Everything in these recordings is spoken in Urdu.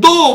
2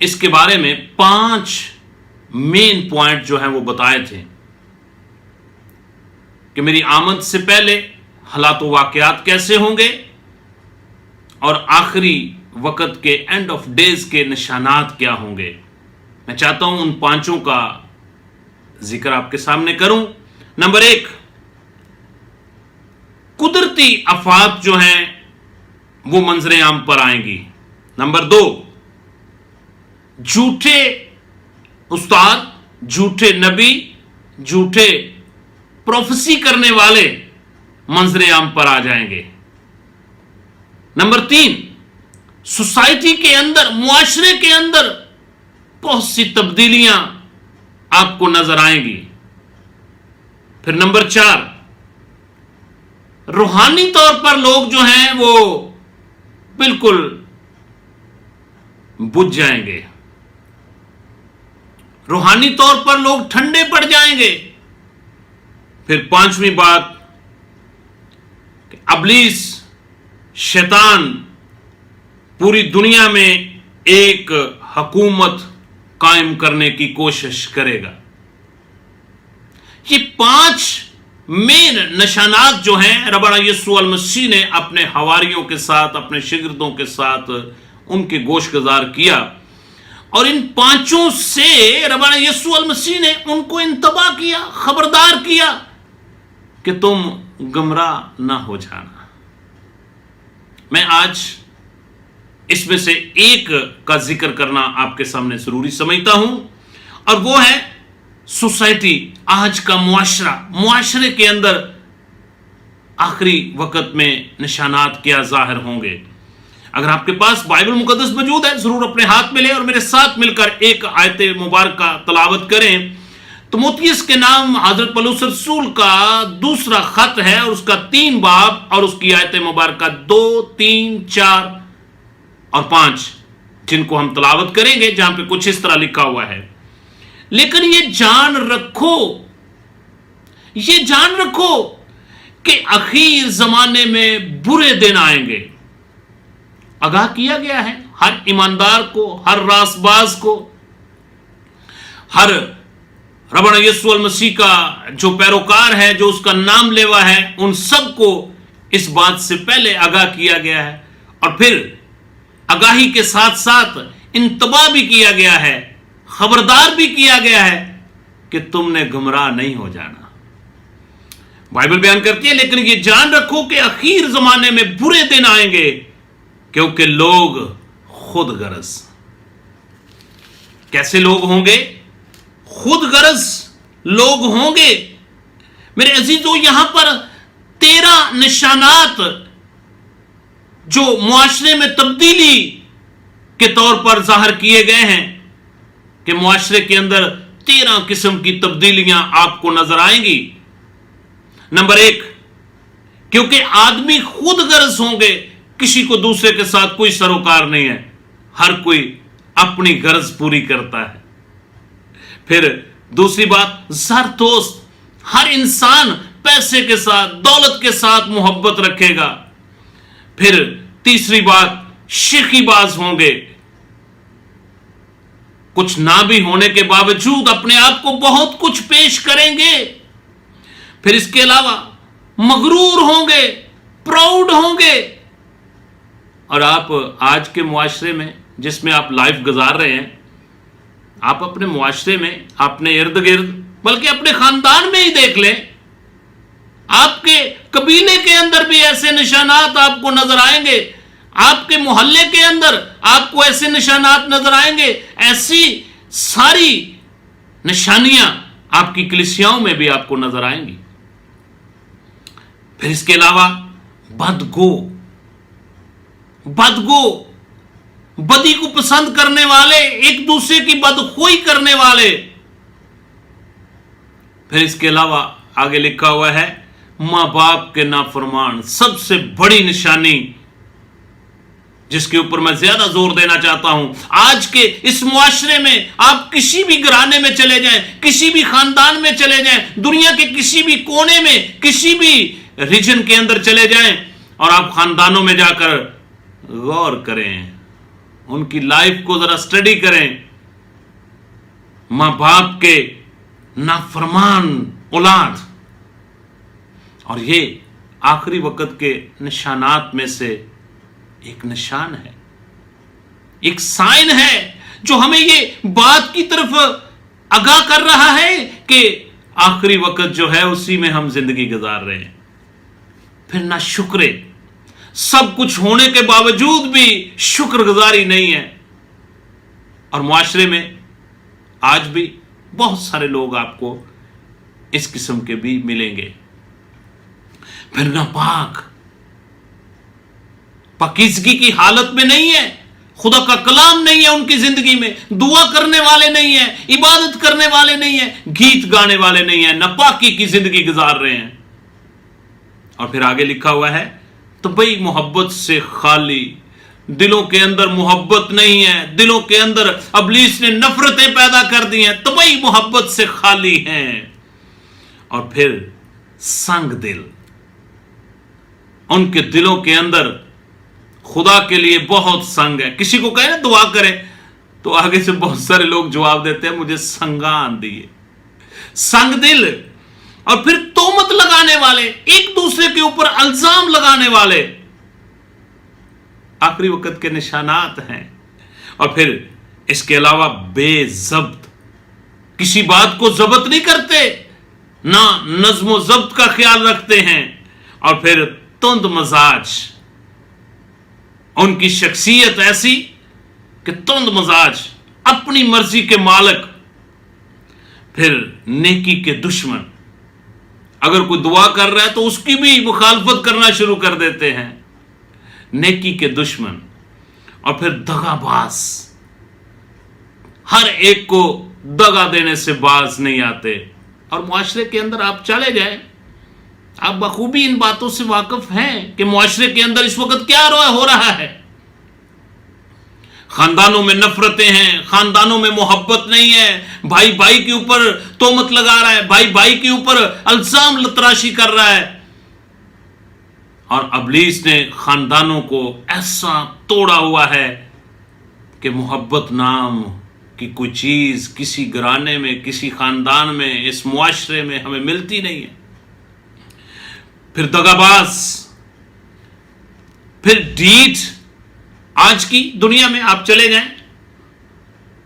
اس کے بارے میں 5 مین پوائنٹ جو ہیں وہ بتائے تھے کہ میری آمد سے پہلے حالات و واقعات کیسے ہوں گے اور آخری وقت کے اینڈ آف ڈیز کے نشانات کیا ہوں گے. میں چاہتا ہوں ان 5 کا ذکر آپ کے سامنے کروں. نمبر 1، قدرتی آفات جو ہیں وہ منظر عام پر آئیں گی. نمبر 2، جھوٹے استاد، جھوٹے نبی، جھوٹے پروفیسی کرنے والے منظر عام پر آ جائیں گے. نمبر 3، سوسائٹی کے اندر، معاشرے کے اندر بہت سی تبدیلیاں آپ کو نظر آئیں گی. پھر نمبر 4، روحانی طور پر لوگ جو ہیں وہ بالکل بجھ جائیں گے، روحانی طور پر لوگ ٹھنڈے پڑ جائیں گے. پھر 5ویں بات کہ ابلیس، شیطان پوری دنیا میں ایک حکومت قائم کرنے کی کوشش کرے گا. یہ 5 مین نشانات جو ہیں ربنا یسوع المسیح نے اپنے حواریوں کے ساتھ، اپنے شاگردوں کے ساتھ ان کے گوش گزار کیا، اور ان 5 سے ربنا یسوع المسیح نے ان کو انتباہ کیا، خبردار کیا کہ تم گمراہ نہ ہو جانا. میں آج اس میں سے ایک کا ذکر کرنا آپ کے سامنے ضروری سمجھتا ہوں، اور وہ ہے سوسائٹی، آج کا معاشرے کے اندر آخری وقت میں نشانات کیا ظاہر ہوں گے. اگر آپ کے پاس بائبل مقدس موجود ہے ضرور اپنے ہاتھ میں لیں اور میرے ساتھ مل کر ایک آیت مبارکہ تلاوت کریں. تموتھیوس کے نام حضرت پولس رسول کا دوسرا خط ہے، اور اس کا 3 باب اور اس کی آیت مبارکہ 2، 3، 4 اور 5 جن کو ہم تلاوت کریں گے، جہاں پہ کچھ اس طرح لکھا ہوا ہے: لیکن یہ جان رکھو کہ اخیر زمانے میں برے دن آئیں گے. آگاہ کیا گیا ہے ہر ایماندار کو، ہر راست باز کو، ہر ربنا یسوع المسیح کا جو پیروکار ہے، جو اس کا نام لیوا ہے، ان سب کو اس بات سے پہلے آگاہ کیا گیا ہے، اور پھر آگاہی کے ساتھ ساتھ انتباہ بھی کیا گیا ہے، خبردار بھی کیا گیا ہے کہ تم نے گمراہ نہیں ہو جانا. بائبل بیان کرتی ہے لیکن یہ جان رکھو کہ اخیر زمانے میں برے دن آئیں گے، کیونکہ لوگ خود غرض. کیسے لوگ ہوں گے؟ خود غرض لوگ ہوں گے. میرے عزیزو، یہاں پر 13 نشانات جو معاشرے میں تبدیلی کے طور پر ظاہر کیے گئے ہیں کہ معاشرے کے اندر 13 قسم کی تبدیلیاں آپ کو نظر آئیں گی. نمبر 1، کیونکہ آدمی خود غرض ہوں گے، کسی کو دوسرے کے ساتھ کوئی سروکار نہیں ہے، ہر کوئی اپنی غرض پوری کرتا ہے. پھر دوسری بات، زرتوست، ہر انسان پیسے کے ساتھ، دولت کے ساتھ محبت رکھے گا. پھر تیسری بات، شیخی باز ہوں گے، کچھ نہ بھی ہونے کے باوجود اپنے آپ کو بہت کچھ پیش کریں گے. پھر اس کے علاوہ مغرور ہوں گے، پراؤڈ ہوں گے. اور آپ آج کے معاشرے میں جس میں آپ لائف گزار رہے ہیں، آپ اپنے معاشرے میں، اپنے ارد گرد، بلکہ اپنے خاندان میں ہی دیکھ لیں، آپ کے قبیلے کے اندر بھی ایسے نشانات آپ کو نظر آئیں گے، آپ کے محلے کے اندر آپ کو ایسے نشانات نظر آئیں گے. ایسی ساری نشانیاں آپ کی کلیسیاؤں میں بھی آپ کو نظر آئیں گی. پھر اس کے علاوہ بدگو، بدی کو پسند کرنے والے، ایک دوسرے کی بدخوئی کرنے والے. پھر اس کے علاوہ آگے لکھا ہوا ہے ماں باپ کے نافرمان. سب سے بڑی نشانی جس کے اوپر میں زیادہ زور دینا چاہتا ہوں، آج کے اس معاشرے میں آپ کسی بھی گھرانے میں چلے جائیں، کسی بھی خاندان میں چلے جائیں، دنیا کے کسی بھی کونے میں، کسی بھی ریجن کے اندر چلے جائیں، اور آپ خاندانوں میں جا کر غور کریں، ان کی لائف کو ذرا اسٹڈی کریں. ماں باپ کے نافرمان اولاد, اور یہ آخری وقت کے نشانات میں سے ایک نشان ہے, ایک سائن ہے جو ہمیں یہ بات کی طرف آگاہ کر رہا ہے کہ آخری وقت جو ہے اسی میں ہم زندگی گزار رہے ہیں. پھر نہ شکرے, سب کچھ ہونے کے باوجود بھی شکر گزاری نہیں ہے. اور معاشرے میں آج بھی بہت سارے لوگ آپ کو اس قسم کے بھی ملیں گے. پھر ناپاک, پاکیزگی کی حالت میں نہیں ہے, خدا کا کلام نہیں ہے ان کی زندگی میں, دعا کرنے والے نہیں ہیں, عبادت کرنے والے نہیں ہیں, گیت گانے والے نہیں ہیں, ناپاکی کی زندگی گزار رہے ہیں. اور پھر آگے لکھا ہوا ہے تو بھئی محبت سے خالی, دلوں کے اندر محبت نہیں ہے, دلوں کے اندر ابلیس نے نفرتیں پیدا کر دی ہیں, تو بھئی محبت سے خالی ہیں. اور پھر سنگ دل, ان کے دلوں کے اندر خدا کے لیے بہت سنگ ہے. کسی کو کہے نا دعا کریں تو آگے سے بہت سارے لوگ جواب دیتے ہیں مجھے سنگان دیے. سنگ دل, اور پھر تہمت لگانے والے, ایک دوسرے کے اوپر الزام لگانے والے, آخری وقت کے نشانات ہیں. اور پھر اس کے علاوہ بے ضبط, کسی بات کو ضبط نہیں کرتے, نہ نظم و ضبط کا خیال رکھتے ہیں. اور پھر تند مزاج, ان کی شخصیت ایسی کہ تند مزاج, اپنی مرضی کے مالک. پھر نیکی کے دشمن, اگر کوئی دعا کر رہا ہے تو اس کی بھی مخالفت کرنا شروع کر دیتے ہیں, نیکی کے دشمن. اور پھر دغا باز, ہر ایک کو دغا دینے سے باز نہیں آتے. اور معاشرے کے اندر آپ چلے جائیں, آپ بخوبی ان باتوں سے واقف ہیں کہ معاشرے کے اندر اس وقت کیا ہو رہا ہے. خاندانوں میں نفرتیں ہیں, خاندانوں میں محبت نہیں ہے, بھائی بھائی کے اوپر تہمت لگا رہا ہے, بھائی بھائی کے اوپر الزام تراشی کر رہا ہے. اور ابلیس نے خاندانوں کو ایسا توڑا ہوا ہے کہ محبت نام کی کوئی چیز کسی گھرانے میں, کسی خاندان میں, اس معاشرے میں ہمیں ملتی نہیں ہے. پھر دغاباز, پھر ڈھیٹ. آج کی دنیا میں آپ چلے جائیں,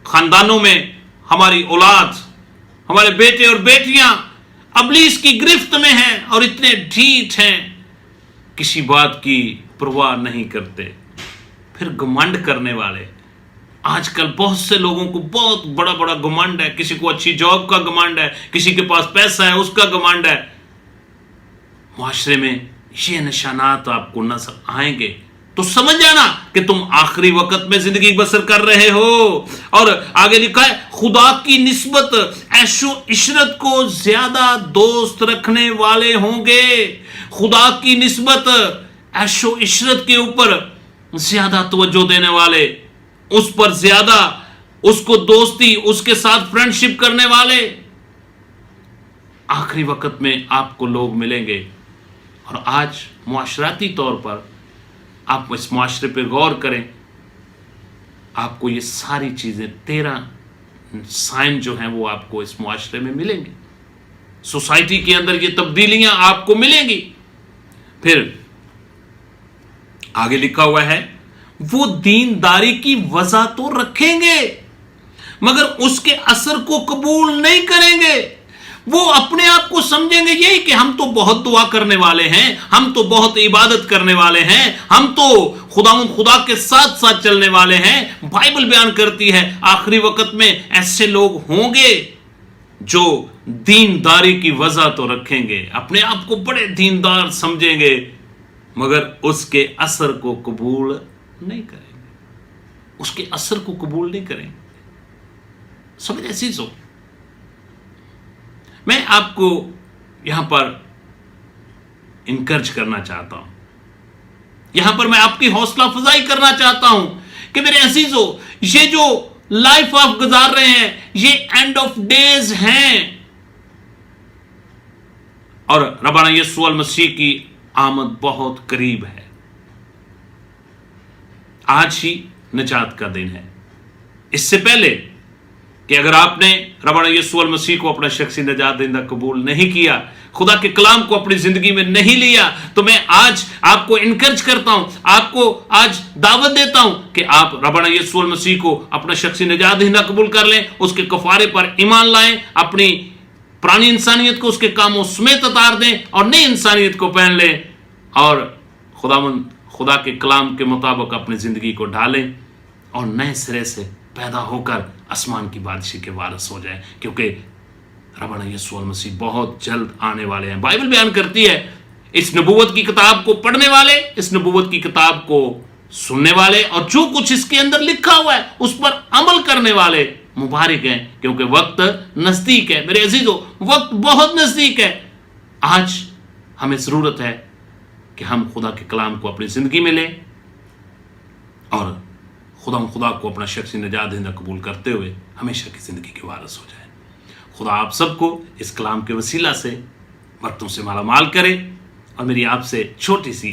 خاندانوں میں ہماری اولاد, ہمارے بیٹے اور بیٹیاں ابلیس کی گرفت میں ہیں اور اتنے ڈھیٹ ہیں, کسی بات کی پرواہ نہیں کرتے. پھر گھمنڈ کرنے والے, آج کل بہت سے لوگوں کو بہت بڑا بڑا گھمنڈ ہے. کسی کو اچھی جاب کا گھمنڈ ہے, کسی کے پاس پیسہ ہے اس کا گھمنڈ ہے. معاشرے میں یہ نشانات آپ کو نظر آئیں گے تو سمجھ جانا کہ تم آخری وقت میں زندگی بسر کر رہے ہو. اور آگے لکھا ہے خدا کی نسبت عیش و عشرت کو زیادہ دوست رکھنے والے ہوں گے. خدا کی نسبت عیش و عشرت کے اوپر زیادہ توجہ دینے والے, اس پر زیادہ اس کو دوستی, اس کے ساتھ فرینڈشپ کرنے والے, آخری وقت میں آپ کو لوگ ملیں گے. اور آج معاشراتی طور پر آپ اس معاشرے پہ غور کریں, آپ کو یہ ساری چیزیں 13 سائن جو ہیں وہ آپ کو اس معاشرے میں ملیں گے. سوسائٹی کے اندر یہ تبدیلیاں آپ کو ملیں گی. پھر آگے لکھا ہوا ہے وہ دینداری کی وضع تو رکھیں گے مگر اس کے اثر کو قبول نہیں کریں گے. وہ اپنے آپ کو سمجھیں گے یہی کہ ہم تو بہت دعا کرنے والے ہیں, ہم تو بہت عبادت کرنے والے ہیں, ہم تو خدا کے ساتھ ساتھ چلنے والے ہیں. بائبل بیان کرتی ہے آخری وقت میں ایسے لوگ ہوں گے جو دینداری کی وضع تو رکھیں گے, اپنے آپ کو بڑے دیندار سمجھیں گے مگر اس کے اثر کو قبول نہیں کریں گے, اس کے اثر کو قبول نہیں کریں گے. سمجھ ایسی سو میں آپ کو یہاں پر انکرج کرنا چاہتا ہوں, یہاں پر میں آپ کی حوصلہ افزائی کرنا چاہتا ہوں کہ میرے عزیزو, یہ جو لائف آپ گزار رہے ہیں یہ اینڈ آف ڈیز ہیں اور ربنا یسوع المسیح کی آمد بہت قریب ہے. آج ہی نجات کا دن ہے۔ اس سے پہلے کہ اگر آپ نے ربنا یسوع المسیح کو اپنا شخصی نجات دہندہ قبول نہیں کیا، خدا کے کلام کو اپنی زندگی میں نہیں لیا، تو میں آج آپ کو انکرج کرتا ہوں، آپ کو آج دعوت دیتا ہوں کہ آپ ربنا یسوع المسیح کو اپنا شخصی نجات دہندہ قبول کر لیں، اس کے کفارے پر ایمان لائیں، اپنی پرانی انسانیت کو اس کے کاموں سمیت اتار دیں اور نئی انسانیت کو پہن لیں، اور خدا کے کلام کے مطابق اپنی زندگی کو ڈھالیں اور نئے سرے سے پیدا ہو کر آسمان کی بادشاہی کے وارث ہو جائیں، کیونکہ ربنا یسوع المسیح بہت جلد آنے والے ہیں۔ بائبل بیان کرتی ہے اس نبوت کی کتاب کو پڑھنے والے، اس نبوت کی کتاب کو سننے والے اور جو کچھ اس کے اندر لکھا ہوا ہے اس پر عمل کرنے والے مبارک ہیں، کیونکہ وقت نزدیک ہے۔ میرے عزیزو، وقت بہت نزدیک ہے۔ آج ہمیں ضرورت ہے کہ ہم خدا کے کلام کو اپنی زندگی میں لیں اور خدا کو اپنا شخصی نجات دہندہ قبول کرتے ہوئے ہمیشہ کی زندگی کے وارث ہو جائیں۔ خدا آپ سب کو اس کلام کے وسیلہ سے برکتوں سے مالا مال کرے، اور میری آپ سے چھوٹی سی